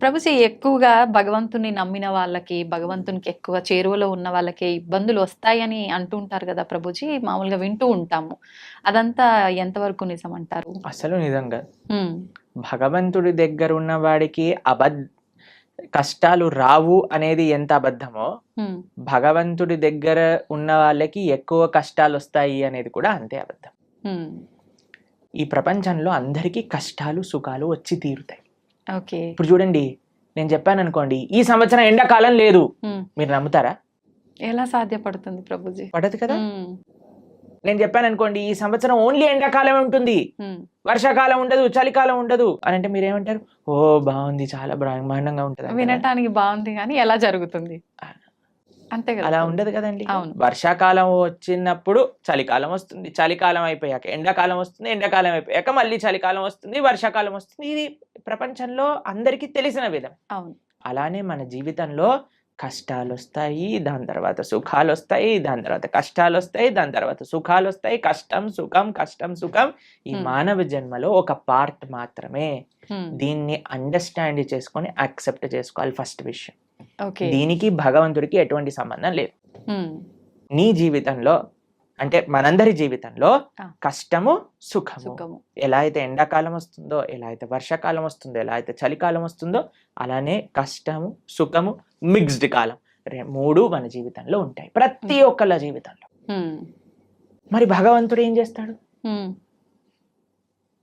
ప్రభుజీ ఎక్కువగా భగవంతుని నమ్మిన వాళ్ళకి, భగవంతునికి ఎక్కువ చేరువలో ఉన్న వాళ్ళకి ఇబ్బందులు వస్తాయని అంటూ ఉంటారు కదా ప్రభుజీ. మామూలుగా వింటూ ఉంటాము. అదంతా ఎంతవరకు నిజమంటారు? అసలు నిజంగా హ్మ్. భగవంతుడి దగ్గర ఉన్న వాడికి కష్టాలు రావు అనేది ఎంత అబద్ధమో, హ్మ్. భగవంతుడి దగ్గర ఉన్న వాళ్ళకి ఎక్కువ కష్టాలు వస్తాయి అనేది కూడా అంతే అబద్ధం. హ్మ్. ఈ ప్రపంచంలో అందరికీ కష్టాలు సుఖాలు వచ్చి తీరుతాయి. ఓకే. ఇప్పుడు చూడండి, నేను చెప్పాను అనుకోండి, ఈ సంవత్సరం ఎండాకాలం లేదు, హ్మ్. మీరు నమ్ముతారా? ఎలా సాధ్యపడుతుంది ప్రభుజీ? పడదు కదా. హ్మ్. నేను చెప్పాను అనుకోండి, ఈ సంవత్సరం ఓన్లీ ఎండాకాలం ఉంటుంది, హ్మ్. వర్షాకాలం ఉండదు, చలికాలం ఉండదు అని అంటే మీరేమంటారు? ఓ బాగుంది, చాలా బ్రహ్మాండంగా ఉంటుంది అంటారా? వినటానికి బాగుంది కానీ ఎలా జరుగుతుంది? అంతే కదా అలా ప్రభుజీ. ఉండదు కదండి. అవును. వర్షాకాలం వచ్చినప్పుడు చలికాలం వస్తుంది, చలికాలం అయిపోయాక ఎండాకాలం వస్తుంది, ఎండాకాలం అయిపోయాక మళ్ళీ చలికాలం వస్తుంది, వర్షాకాలం వస్తుంది. ఇది ప్రపంచంలో అందరికీ తెలిసిన విధం. అవును. అలానే మన జీవితంలో కష్టాలు వస్తాయి, దాని తర్వాత సుఖాలు వస్తాయి, దాని తర్వాత కష్టాలు వస్తాయి, దాని తర్వాత సుఖాలు వస్తాయి. కష్టం సుఖం, కష్టం సుఖం ఈ మానవ జన్మలో ఒక పార్ట్ మాత్రమే. హ్మ్. దీన్ని అండర్స్టాండ్ చేసుకొని యాక్సెప్ట్ చేసుకోవాలి ఫస్ట్ విషయం. ఓకే. దీనికి భగవంతుడికి ఎటువంటి సంబంధం లేదు. హ్మ్. నీ జీవితంలో అంటే మనందరి జీవితంలో ఆ. కష్టము సుఖము, సుఖము. ఎలా అయితే ఎండాకాలం వస్తుందో, ఎలా అయితే వర్షాకాలం వస్తుందో, ఎలా అయితే చలికాలం వస్తుందో, అలానే కష్టము సుఖము మిక్స్డ్ కాలం మూడు మన జీవితంలో ఉంటాయి, ప్రతి ఒక్కళ్ళ జీవితంలో. హ్మ్. మరి భగవంతుడు ఏం చేస్తాడు? హ్మ్.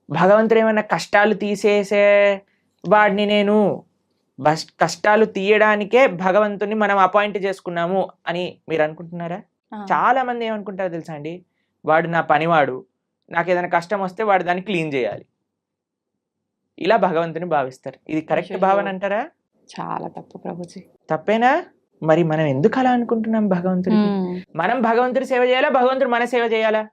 భగవంతుడు ఏమైనా కష్టాలు తీసేసే వాడిని నేను కష్టాలు తీయడానికే భగవంతుని మనం అపాయింట్ చేసుకున్నాము అని మీరు అనుకుంటున్నారా? ఆ. చాలా మంది ఏమనుకుంటారో తెలుసా అండి, వాడు నా పనివాడు, నాకు ఏదైనా కష్టం వస్తే వాడు దాన్ని క్లీన్ చేయాలి, ఇలా భగవంతుని భావిస్తారు. ఇది కరెక్ట్ అయ్యయ్యో. భావన అంటారా? చాలా తప్పు ప్రభుజీ. తప్పేనా? మరి మనం ఎందుకు అలా అనుకుంటున్నాం భగవంతుడికి? హ్మ్. మనం భగవంతుడి సేవ చేయాలా, భగవంతుడు మన సేవ చేయాలా?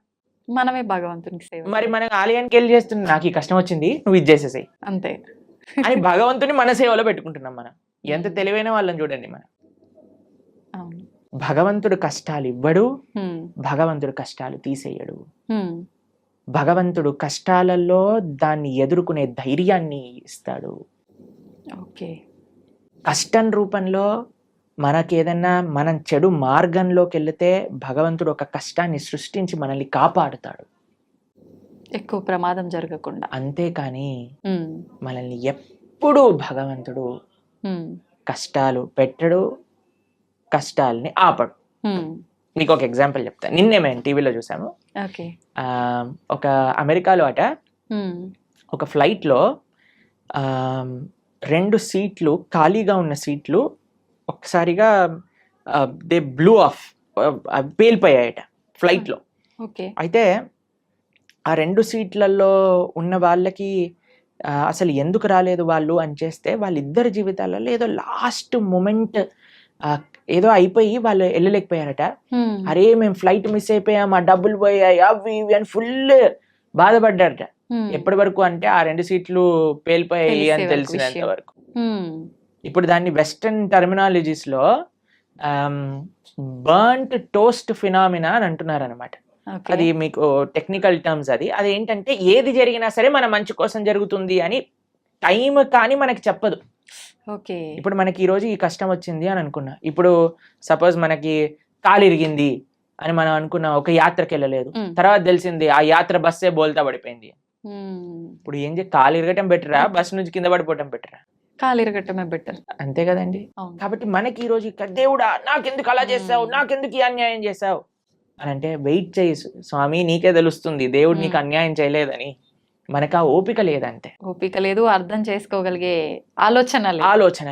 మనమే భగవంతునికి సేవ మరి చేయాలి. మనం ఆలయానికి వెళ్ళి చేస్తున్నాం, నాకు ఈ కష్టం వచ్చింది నువ్వు ఇది చేసేసాయి అంతే. అని భగవంతుని మన సేవలో పెట్టుకుంటున్నాం. మనం ఎంత తెలివైన వాళ్ళని చూడండి. మనం అవును. భగవంతుడు కష్టాలు ఇవ్వడు, హ్మ్. భగవంతుడు కష్టాలు తీసేయడు. హ్మ్. భగవంతుడు కష్టాలలో దాన్ని ఎదుర్కొనే ధైర్యాన్ని ఇస్తాడు. ఓకే. కష్టం రూపంలో మనకేదన్నా మనం చెడు మార్గంలోకి వెళితే భగవంతుడు ఒక కష్టాన్ని సృష్టించి మనల్ని కాపాడుతాడు. ఎక్కువ ప్రమాదం జరగకుండా. అంతేకాని హ్మ్. మనల్ని ఎప్పుడూ భగవంతుడు హ్మ్. కష్టాలు పెట్టడు, కష్టాలని ఆపడు. హ్మ్. మీకు ఒక ఎగ్జాంపుల్ చెప్తాను. నిన్నే మేము టీవీలో చూసాము. ఓకే. ఒక అమెరికాలో హ్మ్. ఒక ఫ్లైట్లో 2 సీట్లు ఖాళీగా ఉన్న సీట్లు ఒక్కసారిగా దే బ్లూ ఆఫ్, పేలిపోయాయట ఫ్లైట్లో. ఓకే. అయితే ఆ 2 సీట్లలో ఉన్న వాళ్ళకి అసలు ఎందుకు రాలేదు వాళ్ళు అని చేస్తే, వాళ్ళిద్దరి జీవితాలలో ఏదో లాస్ట్ మూమెంట్ ఏదో అయిపోయి వాళ్ళు వెళ్ళలేకపోయారట. హ్మ్. అరే మేము ఫ్లైట్ మిస్ అయిపోయాం, ఆ డబ్బులు పోయాయి, అవి ఇవి అని ఫుల్ బాధపడ్డారట. హ్మ్. ఎప్పటి వరకు అంటే ఆ 2 సీట్లు పేలిపోయాయి తెలిసే అని వరకు తెలిసినంత విషయం. వరకు. హ్మ్. ఇప్పుడు దాన్ని వెస్టర్న్ టర్మినాలజీస్ లో బర్న్ట్ టోస్ట్ ఫినామినా అని అంటున్నారు అనమాట. ఓకే. అది మీకు టెక్నికల్ టర్మ్స్. అది ఏంటంటే ఏది జరిగినా సరే మన మంచి కోసం జరుగుతుంది అని టైం కానీ మనకి చెప్పదు. ఓకే. ఇప్పుడు మనకి ఈ రోజు ఈ కష్టం వచ్చింది అని అనుకున్నా, ఇప్పుడు సపోజ్ మనకి కాలు ఇరిగింది అని మనం అనుకున్నాం, ఒక యాత్రకి వెళ్ళలేదు, హ్మ్. తర్వాత తెలిసింది ఆ యాత్ర బస్సే బోల్తా పడిపోయింది. హ్మ్. ఇప్పుడు ఏం కాలు ఇరగటం బెటరా, బస్ నుంచి కింద పడిపోవటం బెటరా? కాలు ఇరగటమే బెటర్. అంతే కదండి. అవును. కాబట్టి మనకి ఈ రోజు దేవుడా నాకెందుకు అలా చేసావు, నాకెందుకు ఈ అన్యాయం చేసావు అని అంటే, వెయిట్ చేయి స్వామి, నీకే తెలుస్తుంది దేవుడు నీకు అన్యాయం చేయలేదని. మనకు ఆ ఓపిక లేదంతే. ఓపిక లేదు, అర్థం చేసుకోగలిగే ఆలోచన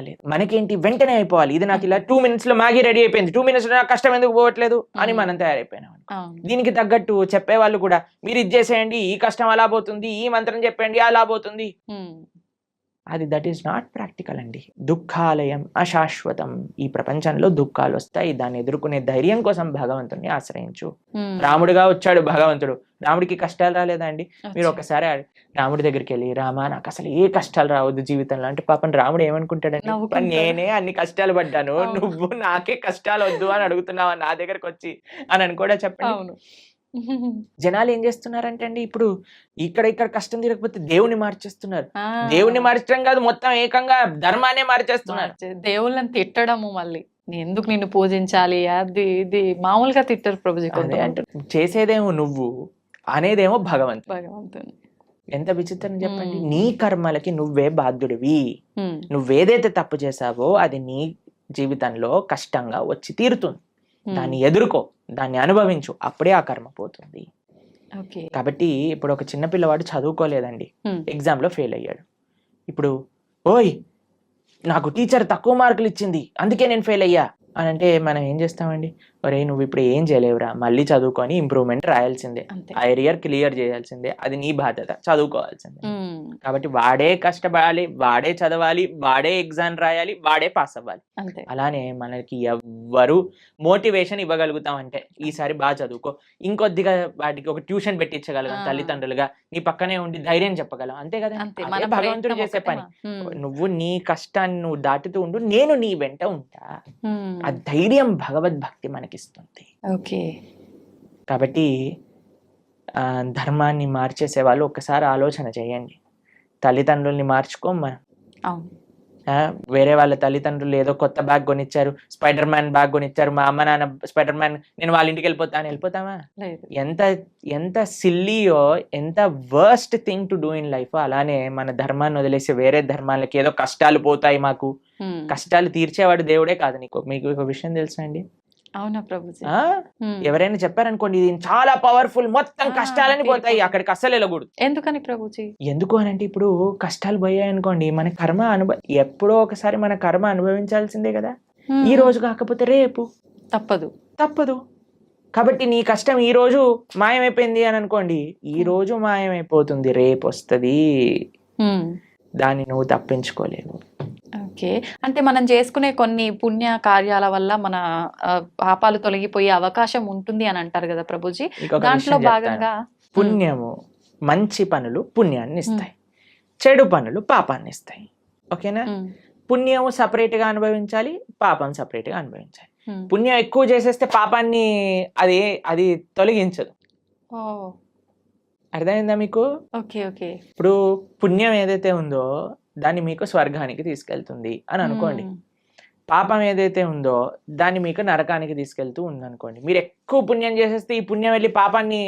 లేదు. మనకేంటి వెంటనే అయిపోవాలి, ఇది నాకు ఇలా 2 minutes లో మ్యాగీ రెడీ అయిపోయింది, 2 minutes లో నాకు కష్టం ఎందుకు పోవట్లేదు అని మనం తయారైపోయినాం. అవును. దీనికి తగ్గట్టు చెప్పేవాళ్ళు కూడా, మీరు ఇది చేసేయండి ఈ కష్టం అలా పోతుంది, ఈ మంత్రం చెప్పండి అలా పోతుంది. అది దట్ ఈస్ నాట్ ప్రాక్టికల్ అండి. దుఃఖాలయం అశాశ్వతం. ఈ ప్రపంచంలో దుఃఖాలు వస్తాయి, దాన్ని ఎదుర్కొనే ధైర్యం కోసం భగవంతుని ఆశ్రయించు. రాముడిగా వచ్చాడు భగవంతుడు, రాముడికి కష్టాలు రాలేదా అండి? మీరు ఒకసారి రాముడి దగ్గరికి వెళ్ళి, రామా నాకు అసలు ఏ కష్టాలు రావద్దు జీవితంలో అంటే, పాపం రాముడు ఏమనుకుంటాడండి, నేనే అన్ని కష్టాలు పడ్డాను, నువ్వు నాకే కష్టాలు వద్దు అని అడుగుతున్నావా నా దగ్గరకు వచ్చి అని కూడా చెప్పండి. జనాలు ఏం చేస్తున్నారంటే అండి, ఇప్పుడు ఇక్కడ కష్టం తీరకపోతే దేవుని మార్చేస్తున్నారు. ఆ, దేవుని మార్చడం కాదు, మొత్తం ఏకంగా ధర్మాన్నే మార్చేస్తున్నారు. దేవుళ్ళని తిట్టడము మళ్ళీ ఎందుకు నిన్ను పూజించాలి అది ఇది మామూలుగా తిట్టరు ప్రభుజీ అదే కొంతమంది. అంటే చేసేదేమో నువ్వు, అనేదేమో భగవంతుడు. భగవంతుని. ఎంత విచిత్రం చెప్పండి. మ్మ్. నీ కర్మలకి నువ్వే బాధ్యుడివి. ఉమ్, నువ్వేదైతే తప్పు చేసావో అది నీ జీవితంలో కష్టంగా వచ్చి తీరుతుంది. ఉమ్, దాన్ని ఎదుర్కో, దాన్ని అనుభవించు, అప్పుడే ఆ కర్మ పోతుంది. ఓకే. కాబట్టి ఇప్పుడు ఒక చిన్న పిల్లవాడు చదువుకోలేదండి, ఉమ్, ఎగ్జామ్లో ఫెయిల్ అయ్యాడు. ఇప్పుడు ఓయ్ నాకు టీచర్ తక్కువ మార్కులు ఇచ్చింది అందుకే నేను ఫెయిల్ అయ్యా అని అంటే మనం ఏం చేస్తామండి, ఒరే నువ్వు ఇప్పుడు ఏం చేయలేవురా, మళ్ళీ చదువుకొని ఇంప్రూవ్మెంట్ రాయాల్సిందే, అంతే. ఆ ఏరియర్ క్లియర్ చేయాల్సిందే, అది నీ బాధ్యత, చదువుకోవాల్సిందే. ఉమ్, కాబట్టి వాడే కష్టపడాలి, వాడే చదవాలి, వాడే ఎగ్జామ్ రాయాలి, వాడే పాస్ అవ్వాలి. అంతే. అలానే మనకి ఎవ్వరు మోటివేషన్ ఇవ్వగలుగుతాం అంటే ఈసారి బాగా చదువుకో, ఇంకొద్దిగా వాటికి ఒక ట్యూషన్ పెట్టించగలం ఆ. తల్లిదండ్రులుగా, నీ పక్కనే ఉండి ధైర్యం చెప్పగలం, అంతే కదా. అంతే. అదే మన భగవంతుడు ప్రయత్నం చేసే ఒకటే పని. ఉమ్, నువ్వు నీ కష్టాన్ని నువ్వు దాటుతూ ఉండు, నేను నీ వెంట ఉంటా. ఉమ్, ఆ ధైర్యం భగవద్భక్తి మనకిస్తుంది. ఓకే. కాబట్టి ధర్మాన్ని మార్చేసే వాళ్ళు ఒక్కసారి ఆలోచన చేయండి. తల్లిదండ్రుల్ని మార్చుకోం మనం. అవును. వేరే వాళ్ళ తల్లిదండ్రులు ఏదో కొత్త బ్యాగ్ కొనిచ్చారు, స్పైడర్ మ్యాన్ బ్యాగ్ కొనిచ్చారు, మా అమ్మ నాన్న స్పైడర్ మ్యాన్, నేను వాళ్ళ ఇంటికి వెళ్ళిపోతా అని వెళ్ళిపోతామా? లేదు. ఎంత సిల్లీయో, ఎంత worst thing to do in life. అలానే మన ధర్మాన్ని వదిలేసి వేరే ధర్మాలకి ఏదో కష్టాలు పోతాయి మాకు, ఉమ్, కష్టాలు తీర్చేవాడు దేవుడే కాదు. మీకు ఒక విషయం తెలుసా అండి, అవునా ప్రభుజీ? ఉమ్, ఎవరైనా చెప్పారనుకోండి ఇది చాలా పవర్ఫుల్, మొత్తం కష్టాలని పోతాయి, అక్కడికి అస్సలు వెళ్ళకూడదు. ఎందుకని ప్రభుజీ? ఎందుకు అని అంటే ఇప్పుడు కష్టాలు పోయాయి అనుకోండి, మన కర్మ ఎప్పుడో ఒకసారి మన కర్మ అనుభవించాల్సిందే కదా. ఉమ్, ఈ రోజు కాకపోతే రేపు తప్పదు. కాబట్టి నీ కష్టం ఈ రోజు మాయమైపోయింది అని అనుకోండి, ఈ రోజు మాయమైపోతుంది, రేపు వస్తుంది, ఉమ్, దాన్ని నువ్వు తప్పించుకోలేవు. ఓకే. అంటే మనం చేసుకునే కొన్ని పుణ్య కార్యాల వల్ల మన పాపాలు తొలగిపోయే అవకాశం ఉంటుంది అని అంటారు కదా ప్రభుజీ. ఇంకొక దాంట్లో విషయం భాగంగా చెప్తాను. పుణ్యము, మంచి పనులు పుణ్యాన్ని ఇస్తాయి, చెడు పనులు పాపాన్ని ఇస్తాయి. ఓకేనా? ఉమ్, పుణ్యము సపరేట్ గా అనుభవించాలి, పాపం సపరేట్ గా అనుభవించాలి. ఉమ్, పుణ్యం ఎక్కువ చేసేస్తే పాపాన్ని అది తొలగించదు. ఓ, అర్థమైందా మీకు? ఓకే. ఓకే. ఇప్పుడు పుణ్యం ఏదైతే ఉందో దాన్ని మీకు స్వర్గానికి తీసుకెళ్తుంది అని అనుకోండి, ఉమ్, పాపం ఏదైతే ఉందో దాన్ని మీకు నరకానికి తీసుకెళ్తూ ఉంది అనుకోండి. మీరు ఎక్కువ పుణ్యం చేసేస్తే ఈ పుణ్యం వెళ్ళి పాపాన్ని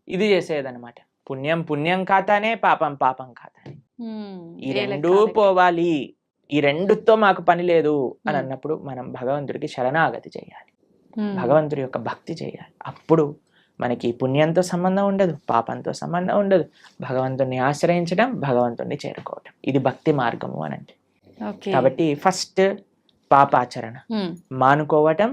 ఇది చేసేదన్నమాట. పుణ్యం ఖాతానే, పాపం ఖాతానే. ఉమ్, ఈ ఏ రెండూ లెక్క? పోవాలి, ఈ రెండుతో మాకు పని లేదు అని ఉమ్, అన్నప్పుడు మనం భగవంతుడికి శరణాగతి చేయాలి, ఉమ్, భగవంతుడి యొక్క భక్తి చేయాలి. అప్పుడు మనకి పుణ్యంతో సంబంధం ఉండదు, పాపంతో సంబంధం ఉండదు. భగవంతుడిని ఆశ్రయించడం, భగవంతుడిని చేరుకోవడం, ఇది భక్తి మార్గము అని అంటే. ఓకే. కాబట్టి ఫస్ట్ పాపాచరణ ఉమ్, మానుకోవటం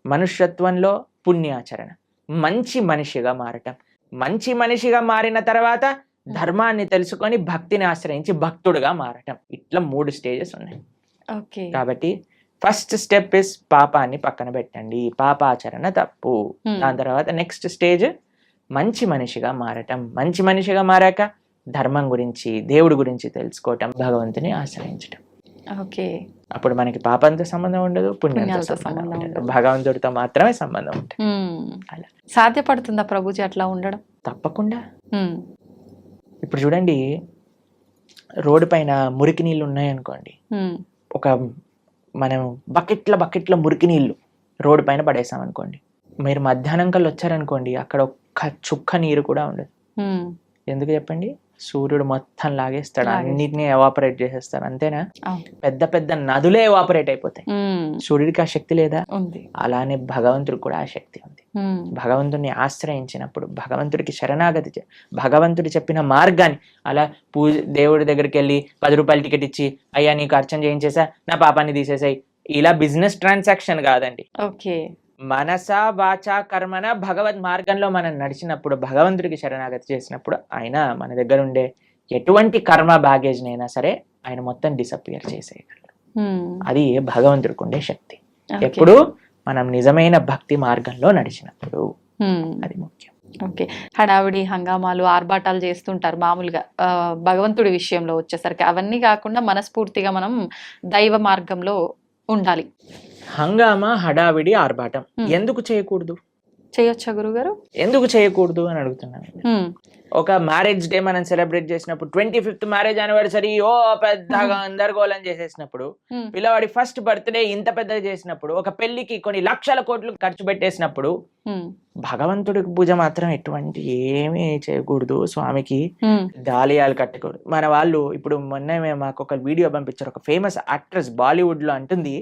మనుష్యత్వంలో పుణ్యాచరణ, మంచి మనిషిగా మారటం, మంచి మనిషిగా మారిన తర్వాత ధర్మాన్ని తెలుసుకొని భక్తిని ఆశ్రయించి భక్తుడుగా మారటం. ఇట్లా 3 స్టేజెస్ ఉన్నాయి. ఓకే. కాబట్టి ఫస్ట్ స్టెప్ ఇస్ పాపాన్ని పక్కన పెట్టండి, పాపాచరణ తప్పు. దాని తర్వాత నెక్స్ట్ స్టేజ్ మంచి మనిషిగా మారటం, మంచి మనిషిగా మారాక ధర్మం గురించి, దేవుడి గురించి తెలుసుకోవటం, భగవంతుని ఆశ్రయించటం. ఓకే. అప్పుడు మనకి పాపంతో సంబంధం ఉండదు, పుణ్యంతో సంబంధం ఉండదు, భగవంతుడితో మాత్రమే సంబంధం ఉంటుంది. అలా సాధ్యపడుతుందా ప్రభుజీ అట్లా ఉండడం? తప్పకుండా. ఇప్పుడు చూడండి, రోడ్డు పైన మురికి నీళ్ళు ఉన్నాయనుకోండి, ఒక మనం బకెట్ల మురికి నీళ్ళు రోడ్డు పైన పడేసాం అనుకోండి, మీరు మధ్యాహ్నం కల్లా వచ్చారనుకోండి, అక్కడ ఒక్క చుక్క నీరు కూడా ఉండదు. ఎందుకు చెప్పండి? సూర్యుడు మొత్తం లాగేస్తాడు, అన్నిటినీ ఎవాపరేట్ చేసేస్తాడు, అంతేనా? పెద్ద పెద్ద నదులే ఎవాపరేట్ అయిపోతాయి. సూర్యుడికి ఆ శక్తి లేదా? ఉంది. అలానే భగవంతుడికి కూడా ఆ శక్తి ఉంది. భగవంతుడిని ఆశ్రయించినప్పుడు, భగవంతుడికి శరణాగతి, భగవంతుడు చెప్పిన మార్గాన్ని, అలా దేవుడి దగ్గరికి వెళ్ళి 10 రూపాయలు టికెట్ ఇచ్చి, అయ్యా నీకు అర్చన చేయించేసా, నా పాపాన్ని తీసేసాయి, ఇలా బిజినెస్ ట్రాన్సాక్షన్ కాదండి. ఓకే. మనస వాచ కర్మన భగవద్ మార్గంలో మనం నడిచినప్పుడు, భగవంతుడికి శరణాగతి చేసినప్పుడు, ఆయన మన దగ్గర ఉండే ఎటువంటి కర్మ బ్యాగేజ్ నైనా సరే ఆయన మొత్తం డిసపియర్ చేసేయగలరు. అది భగవంతుడికి ఉండే శక్తి. ఎప్పుడు మనం నిజమైన భక్తి మార్గంలో నడిచినప్పుడు, అది ముఖ్యం. ఓకే. హడావిడి హంగామాలు ఆర్భాటాలు చేస్తుంటారు మామూలుగా భగవంతుడి విషయంలో వచ్చేసరికి, అవన్నీ కాకుండా మనస్ఫూర్తిగా మనం దైవ మార్గంలో ఉండాలి. హంగామా, హడావిడి, ఆర్భాటం ఎందుకు చేయకూడదు? చేయొచ్చా గురుగారు? ఎందుకు చేయకూడదు అని అడుగుతున్నాను. ఒక మ్యారేజ్ డే మనం సెలబ్రేట్ చేసినప్పుడు 25th మ్యారేజ్ యానివర్సరీ పెద్దగా గందరగోళం చేసేసినప్పుడు, పిల్లవాడి ఫస్ట్ బర్త్డే ఇంత పెద్దగా చేసినప్పుడు, ఒక పెళ్లికి కొన్ని లక్షల కోట్లు ఖర్చు పెట్టేసినప్పుడు, భగవంతుడికి పూజ మాత్రం ఎటువంటి ఏమీ చేయకూడదు, స్వామికి దాలియాలు కట్టకూడదు. మన వాళ్ళు ఇప్పుడు మొన్న మాకు ఒక వీడియో పంపించారు, ఒక ఫేమస్ యాక్ట్రెస్ బాలీవుడ్ లో అంటుంది,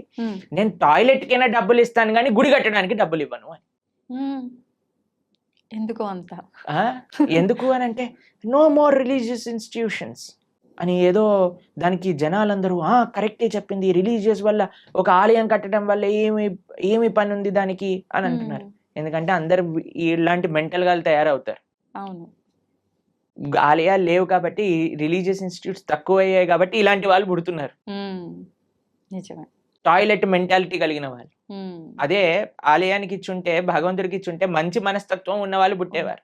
నేను టాయిలెట్ కైనా డబ్బులు ఇస్తాను కానీ గుడి కట్టడానికి డబ్బులు ఇవ్వను అని. ఎందుకు అంత? ఎందుకు అని అంటే నో మోర్ రిలీజియస్ ఇన్స్టిట్యూషన్స్ అని ఏదో దానికి జనాలందరూ కరెక్టే చెప్పింది, రిలీజియస్ వల్ల ఒక ఆలయం కట్టడం వల్ల ఏమి పని ఉంది దానికి అని అంటున్నారు. ఎందుకంటే అందరు ఇలాంటి మెంటల్ గా తయారవుతారు. అవును, ఆలయాలు లేవు కాబట్టి, రిలీజియస్ ఇన్స్టిట్యూట్స్ తక్కువ అయ్యాయి కాబట్టి ఇలాంటి వాళ్ళు పుడుతున్నారు. నిజమే. టాయిలెట్ మెంటాలిటీ కలిగిన వాళ్ళు. అదే ఆలయానికి ఇచ్చుంటే, భగవంతుడికి ఇచ్చుంటే మంచి మనస్తత్వం ఉన్న వాళ్ళు పుట్టేవారు.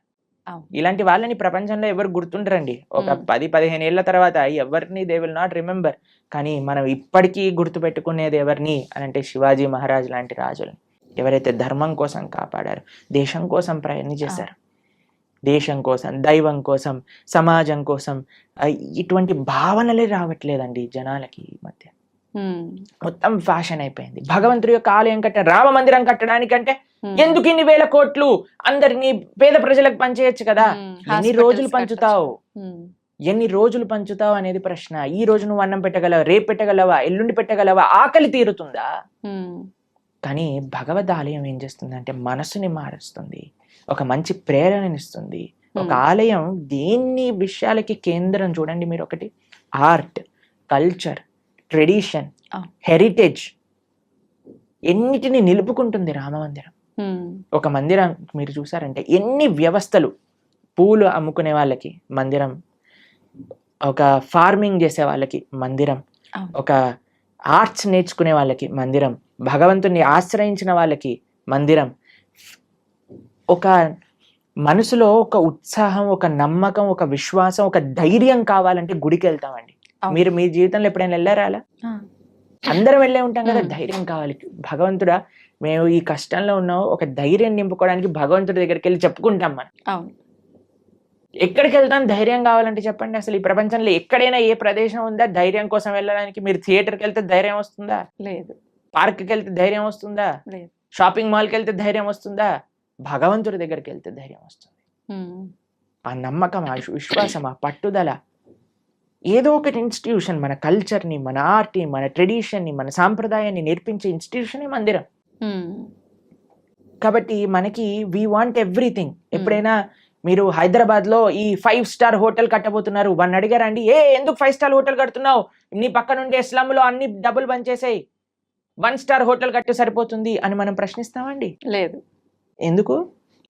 ఇలాంటి వాళ్ళని ప్రపంచంలో ఎవరు గుర్తుండరండి. ఒక 10-15 ఏళ్ల తర్వాత ఎవరిని దే విల్ నాట్ రిమెంబర్. కానీ మనం ఇప్పటికీ గుర్తు పెట్టుకునేది ఎవరిని అని అంటే శివాజీ మహారాజ్ లాంటి రాజులు, ఎవరైతే ధర్మం కోసం కాపాడారు, దేశం కోసం ప్రయత్నం చేశారు, దేశం కోసం, దైవం కోసం, సమాజం కోసం. ఇటువంటి భావనలే రావట్లేదండి జనాలకి ఈ మధ్య. మొత్తం ఫ్యాషన్ అయిపోయింది. భగవంతుడి యొక్క ఆలయం రామ మందిరం కట్టడానికంటే ఎందుకు ఇన్ని వేల కోట్లు, అందరినీ పేద ప్రజలకు పంచేయచ్చు కదా. ఎన్ని రోజులు పంచుతావు అనేది ప్రశ్న. ఈ రోజు నువ్వు అన్నం పెట్టగలవా, రేపు పెట్టగలవా, ఎల్లుండి పెట్టగలవా, ఆకలి తీరుతుందా? కానీ భగవద్ ఆలయం ఏం చేస్తుంది అంటే మనసుని మారుస్తుంది, ఒక మంచి ప్రేరణనిస్తుంది. ఒక ఆలయం దేన్ని విషయాలకి కేంద్రం చూడండి మీరు. ఒకటి ఆర్ట్, కల్చర్, ట్రెడిషన్, హెరిటేజ్, ఎన్నిటిని నిలుపుకుంటుంది రామమందిరం. ఒక మందిరం మీరు చూసారంటే ఎన్ని వ్యవస్థలు, పూలు అమ్ముకునే వాళ్ళకి మందిరం, ఒక ఫార్మింగ్ చేసే వాళ్ళకి మందిరం, ఒక ఆర్ట్స్ నేర్చుకునే వాళ్ళకి మందిరం, భగవంతుని ఆశ్రయించిన వాళ్ళకి మందిరం. ఒక మనసులో ఒక ఉత్సాహం, ఒక నమ్మకం, ఒక విశ్వాసం, ఒక ధైర్యం కావాలంటే గుడికి వెళ్తామండి. మీరు మీ జీవితంలో ఎప్పుడైనా వెళ్ళారా అలా? అందరం వెళ్ళే ఉంటాం కదా. ధైర్యం కావాలి. భగవంతుడా మేము ఈ కష్టంలో ఉన్నాం, ఒక ధైర్యం నింపుకోవడానికి భగవంతుడి దగ్గరికి వెళ్ళి చెప్పుకుంటాం మనం. ఎక్కడికి వెళ్తాం ధైర్యం కావాలంటే చెప్పండి. అసలు ఈ ప్రపంచంలో ఎక్కడైనా ఏ ప్రదేశం ఉందా ధైర్యం కోసం వెళ్ళడానికి? మీరు థియేటర్కి వెళ్తే ధైర్యం వస్తుందా? లేదు. పార్క్కి వెళ్తే ధైర్యం వస్తుందా? లేదు. షాపింగ్ మాల్కి వెళ్తే ధైర్యం వస్తుందా? భగవంతుడి దగ్గరికి వెళ్తే ధైర్యం వస్తుంది. ఆ నమ్మకం, ఆ విశ్వాసం, ఆ పట్టుదల. ఏదో ఒకటి ఇన్స్టిట్యూషన్ మన కల్చర్ని, మన ఆర్ట్ని, మన ట్రెడిషన్ని, మన సాంప్రదాయాన్ని నేర్పించే ఇన్స్టిట్యూషనే మందిరం. కాబట్టి మనకి వీ వాంట్ ఎవ్రీథింగ్. ఎప్పుడైనా మీరు హైదరాబాద్ లో ఈ 5 స్టార్ హోటల్ కట్టబోతున్నారు, వాడిని అడిగారండి, ఎందుకు 5 స్టార్ హోటల్ కడుతున్నావు, నీ పక్క నుండి స్లమ్ లో అన్ని డబ్బులు బంచేసాయి, 1 స్టార్ హోటల్ కట్టి సరిపోతుంది అని మనం ప్రశ్నిస్తామండి? లేదు. ఎందుకు?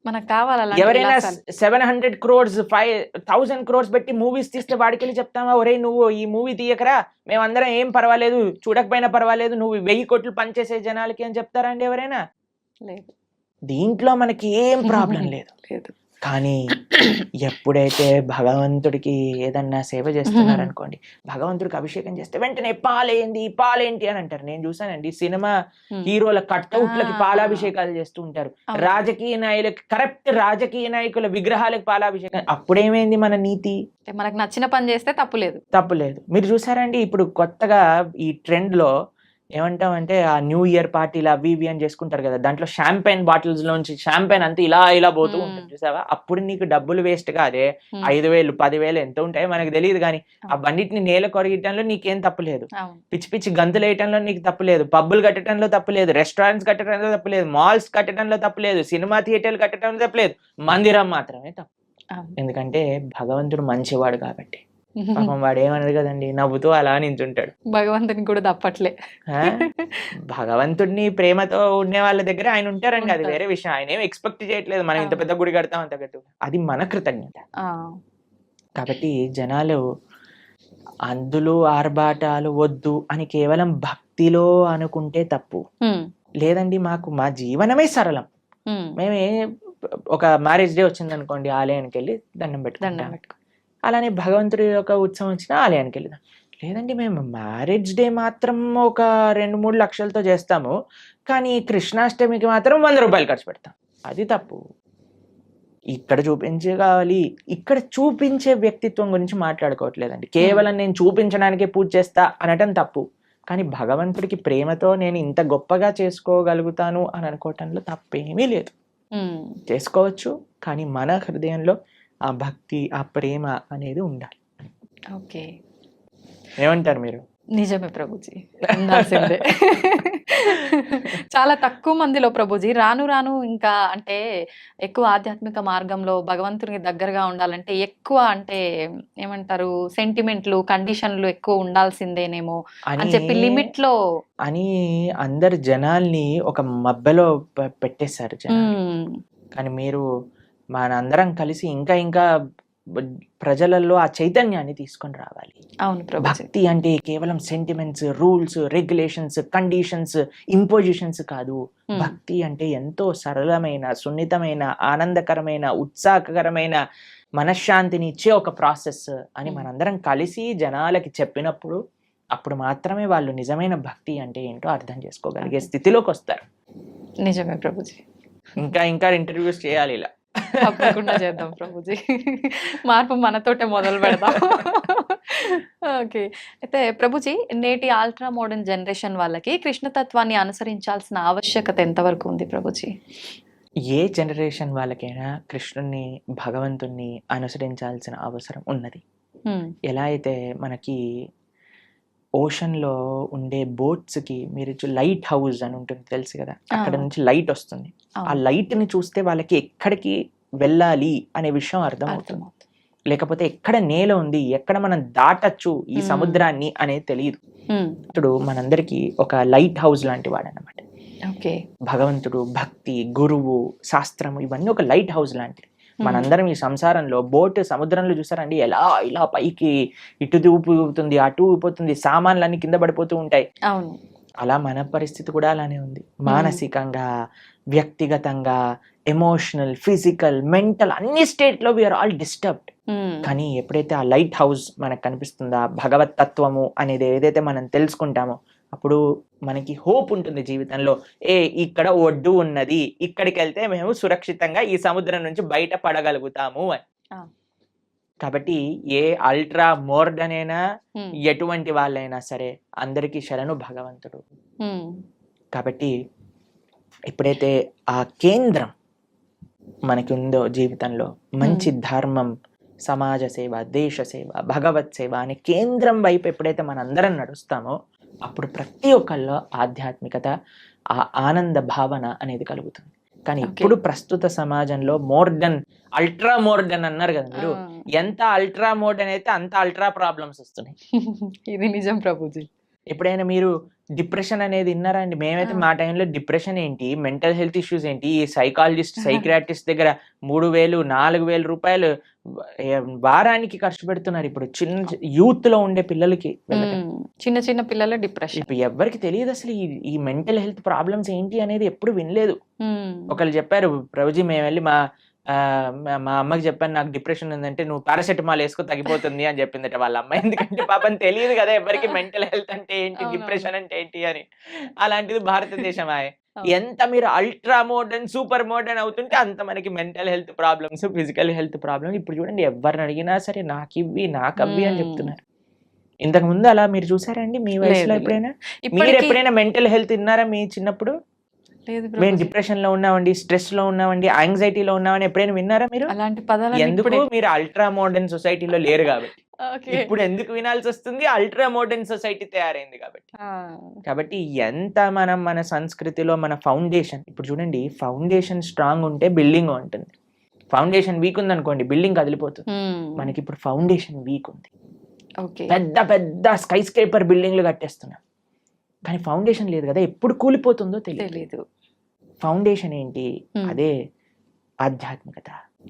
మనకు కావాలి. ఎవరైనా 700 crores 5,000 crores పెట్టి మూవీస్ తీస్తే వాడికి వెళ్ళి చెప్తామా, ఒరే నువ్వు ఈ మూవీ తీయకరా, మేమందరం ఏం పర్వాలేదు, చూడకపోయినా పర్వాలేదు, నువ్వు 1000 కోట్లు పనిచేసే జనాలకి అని చెప్తారా అండి ఎవరైనా? లేదు. దీంట్లో మనకి ఏం ప్రాబ్లం లేదు. కానీ ఎప్పుడైతే భగవంతుడికి ఏదన్నా సేవ చేస్తున్నారనుకోండి, భగవంతుడికి అభిషేకం చేస్తే వెంటనే పాలేంటి అని అంటారు. నేను చూసానండి సినిమా హీరోల కట్అవుట్లకి పాలాభిషేకాలు చేస్తూ ఉంటారు. రాజకీయ నాయకులకి, కరెక్ట్ రాజకీయ నాయకుల విగ్రహాలకు పాలాభిషేకం. అప్పుడేమైంది మన నీతి? మనకు నచ్చిన పని చేస్తే తప్పులేదు. మీరు చూసారండి ఇప్పుడు కొత్తగా ఈ ట్రెండ్ లో ఏమంటామంటే ఆ న్యూ ఇయర్ పార్టీలు అవి ఇవి అని చేసుకుంటారు కదా, దాంట్లో షాంపైన్ బాటిల్స్ లోంచి షాంపైన్ అంతా ఇలా పోతూ ఉంటుంది చూసావా? అప్పుడు నీకు డబ్బులు వేస్ట్ గా, అదే 5,000 10,000 ఎంత ఉంటాయో మనకు తెలియదు, కానీ ఆ బండిటిని నేల కొరగటంలో నీకేం తప్పులేదు, పిచ్చి గంతులు వేయటంలో నీకు తప్పులేదు, పబ్బులు కట్టడంలో తప్పులేదు, రెస్టారెంట్స్ కట్టడంలో తప్పులేదు, మాల్స్ కట్టడంలో తప్పులేదు, సినిమా థియేటర్లు కట్టడంలో తప్పులేదు, మందిరం మాత్రమే తప్పు. ఎందుకంటే భగవంతుడు మంచివాడు కాబట్టి. పాపం వాడు ఏమన్నాడు కదండి, నవ్వుతూ అలా నించుంటాడు. భగవంతుని కూడా తప్పట్లే. భగవంతుడిని ప్రేమతో ఉండే వాళ్ళ దగ్గర ఆయన ఉంటారండి, అది వేరే విషయం. ఆయన ఏం ఎక్స్పెక్ట్ చేయట్లేదు మనం ఇంత పెద్ద గుడి కడతాం అంత గట్టు, అది మన కృతజ్ఞత. కాబట్టి జనాలు అందులో ఆర్భాటాలు వద్దు అని కేవలం భక్తిలో అనుకుంటే తప్పు. లేదండి మాకు మా జీవనమే సరళం, మేమే ఒక మ్యారేజ్ డే వచ్చింది అనుకోండి, ఆలయానికి వెళ్ళి దండం పెట్టుకుంటాం. అలానే భగవంతుడి యొక్క ఉత్సవం వచ్చినా ఆలయానికి వెళ్దాం. లేదండి మేము మ్యారేజ్ డే మాత్రం ఒక 2-3 లక్షలతో చేస్తాము, కానీ కృష్ణాష్టమికి మాత్రం 100 రూపాయలు ఖర్చు పెడతాం. అది తప్పు. ఇక్కడ కావాలి, ఇక్కడ చూపించే వ్యక్తిత్వం గురించి మాట్లాడుకోవట్లేదండి. కేవలం నేను చూపించడానికే పూజ చేస్తా అనటం తప్పు. కానీ భగవంతుడికి ప్రేమతో నేను ఇంత గొప్పగా చేసుకోగలుగుతాను అని అనుకోవటంలో తప్పేమీ లేదు. చేసుకోవచ్చు, కానీ మన హృదయంలో ఆ భక్తి, ఆ ప్రేమ అనేది ఉండాలి. ఓకే, ఏమంటారు మీరు? నిజమే ప్రభుజీ, ఉండాల్సిందే. చాలా తక్కువ మందిలో ప్రభుజీ రాను రాను ఇంకా అంటే ఎక్కువ ఆధ్యాత్మిక మార్గంలో భగవంతునికి దగ్గరగా ఉండాలంటే ఎక్కువ అంటే ఏమంటారు సెంటిమెంట్లు, కండిషన్లు ఎక్కువ ఉండాల్సిందేనేమో అని చెప్పి లిమిట్ లో అని అందరు జనాల్ని ఒక మబ్బెలో పెట్టేశారు జనాలు. కానీ మీరు మనందరం కలిసి ఇంకా ఇంకా ప్రజలలో ఆ చైతన్యాన్ని తీసుకొని రావాలి. అవును ప్రభుజీ. భక్తి అంటే కేవలం sentiments, rules, regulations, conditions, impositions కాదు. భక్తి అంటే ఎంతో సరళమైన, సున్నితమైన, ఆనందకరమైన, ఉత్సాహకరమైన, మనశ్శాంతిని ఇచ్చే ఒక ప్రాసెస్ అని మనందరం కలిసి జనాలకి చెప్పినప్పుడు అప్పుడు మాత్రమే వాళ్ళు నిజమైన భక్తి అంటే ఏంటో అర్థం చేసుకోగలిగే స్థితిలోకి వస్తారు. నిజమే ప్రభుజీ. ఇంకా ఇంకా ఇంటర్వ్యూస్ చేయాలి ఇలా. తప్పకుండా చేద్దాం ప్రభుజీ, మార్పు మనతోటే మొదలు పెడదాం. ఓకే, అయితే ప్రభుజీ నేటి అల్ట్రా మోడర్న్ జనరేషన్ వాళ్ళకి కృష్ణతత్వాన్ని అనుసరించాల్సిన ఆవశ్యకత ఎంతవరకు ఉంది ప్రభుజీ? ఏ జనరేషన్ వాళ్ళకైనా కృష్ణుని, భగవంతుణ్ణి అనుసరించాల్సిన అవసరం ఉన్నది. ఎలా అయితే మనకి ఓషన్లో ఉండే బోట్స్కి మీరు లైట్ హౌస్ అని ఉంటుంది తెలుసు కదా, అక్కడ నుంచి లైట్ వస్తుంది. ఆ లైట్ని చూస్తే వాళ్ళకి ఎక్కడికి వెళ్ళాలి అనే విషయం అర్థం అవుతుంది. లేకపోతే ఎక్కడ నేల ఉంది, ఎక్కడ మనం దాటచ్చు ఈ సముద్రాన్ని అనేది తెలియదు. ఇప్పుడు మనందరికి ఒక లైట్ హౌస్ లాంటి వాడు అన్నమాట. భగవంతుడు, భక్తి, గురువు, శాస్త్రము ఇవన్నీ ఒక లైట్ హౌస్ లాంటివి. మనందరం ఈ సంసారంలో బోట్ సముద్రంలో చూసారండి, ఎలా ఇలా పైకి ఇటు ఊపుతుంది, అటు ఊపుతుంది, సామాన్లన్నీ కింద పడిపోతూ ఉంటాయి. అలా మన పరిస్థితి కూడా అలానే ఉంది. మానసికంగా, వ్యక్తిగతంగా, ఎమోషనల్, ఫిజికల్, మెంటల్ అన్ని స్టేట్ లో వీఆర్ ఆల్ డిస్టర్బ్డ్. కానీ ఎప్పుడైతే ఆ లైట్ హౌస్ మనకు కనిపిస్తుందో, భగవత్ తత్వము అనేది ఏదైతే మనం తెలుసుకుంటామో అప్పుడు మనకి హోప్ ఉంటుంది జీవితంలో. ఇక్కడ ఒడ్డు ఉన్నది, ఇక్కడికి వెళ్తే మేము సురక్షితంగా ఈ సముద్రం నుంచి బయట పడగలుగుతాము అని. కాబట్టి ఏ అల్ట్రా మోడర్న్ అయినా ఎటువంటి వాళ్ళైనా సరే అందరికీ శరణు భగవంతుడు. కాబట్టి ఎప్పుడైతే ఆ కేంద్రం మనకి ఉందో జీవితంలో, మంచి ధర్మం, సమాజ సేవ, దేశ సేవ, భగవత్ సేవ అనే కేంద్రం వైపు ఎప్పుడైతే మనందరం నడుస్తామో అప్పుడు ప్రతి ఒక్కళ్ళలో ఆధ్యాత్మికత, ఆ ఆనంద భావన అనేది కలుగుతుంది. కానీ ఇప్పుడు ప్రస్తుత సమాజంలో మోడర్న్, అల్ట్రా మోడర్న్ అన్నారు కదా మీరు, ఎంత అల్ట్రా మోడర్న్ అయితే అంత అల్ట్రా ప్రాబ్లమ్స్ వస్తున్నాయి. ఇది నిజం ప్రభుజీ. ఎప్పుడైనా మీరు డిప్రెషన్ అనేది విన్నారా అండి? మేమైతే మా టైంలో డిప్రెషన్ ఏంటి, మెంటల్ హెల్త్ ఇష్యూస్ ఏంటి, ఈ సైకాలజిస్ట్, సైక్రాటిస్ట్ దగ్గర 3,000-4,000 రూపాయలు వారానికి ఖర్చు పెడుతున్నారు ఇప్పుడు చిన్న యూత్ లో ఉండే పిల్లలకి. చిన్న చిన్న పిల్లల డిప్రెషన్ ఇప్పుడు ఎవరికి తెలియదు అసలు ఈ మెంటల్ హెల్త్ ప్రాబ్లమ్స్ ఏంటి అనేది ఎప్పుడు వినలేదు. ఒకళ్ళు చెప్పారు, ప్రభుజీ మేము వెళ్ళి మా అమ్మకి చెప్పాను నాకు డిప్రెషన్ ఉందంటే నువ్వు పారాసెటమాల్ వేసుకో తగ్గిపోతుంది అని చెప్పిందట వాళ్ళ అమ్మ. ఎందుకంటే పాపం తెలియదు కదా ఎవరికి మెంటల్ హెల్త్ అంటే ఏంటి, డిప్రెషన్ అంటే ఏంటి అని. అలాంటిది భారతదేశం ఎంత మీరు అల్ట్రా మోడర్న్, సూపర్ మోడర్న్ అవుతుంటే అంత మనకి mental health problems, physical health problems. ఇప్పుడు చూడండి ఎవరిని అడిగినా సరే నాకు ఇవి నాకు అవి అని చెప్తున్నారు. ఇంతకు ముందు అలా మీరు చూసారండి మీ వయసులో ఎప్పుడైనా? మీరు ఎప్పుడైనా మెంటల్ హెల్త్ విన్నారా మీ చిన్నప్పుడు? మేము డిప్రెషన్ లో ఉన్నామండి, స్ట్రెస్ లో ఉన్నామండి, యాంగ్జైటీలో ఉన్నామని ఎప్పుడైనా విన్నారా మీరు? అలాంటి పదాలు ఎందుకు? మీరు అల్ట్రా మోడర్న్ సొసైటీలో లేరు కాబట్టి. ఇప్పుడు ఎందుకు వినాల్సి వస్తుంది? అల్ట్రా మోడర్న్ సొసైటీ తయారైంది కాబట్టి. కాబట్టి ఎంత మనం మన సంస్కృతిలో మన ఫౌండేషన్, ఇప్పుడు చూడండి ఫౌండేషన్ స్ట్రాంగ్ ఉంటే బిల్డింగ్ ఉంటుంది, ఫౌండేషన్ వీక్ ఉంది అనుకోండి బిల్డింగ్ కదిలిపోతుంది. మనకి ఇప్పుడు ఫౌండేషన్ వీక్ ఉంది, పెద్ద పెద్ద స్కై స్క్రేపర్ బిల్డింగ్లు కట్టేస్తున్నాం కానీ ఫౌండేషన్ లేదు కదా, ఎప్పుడు కూలిపోతుందో తెలియదు. ఫౌండేషన్ ఏంటి? అదే ఆధ్యాత్మికత.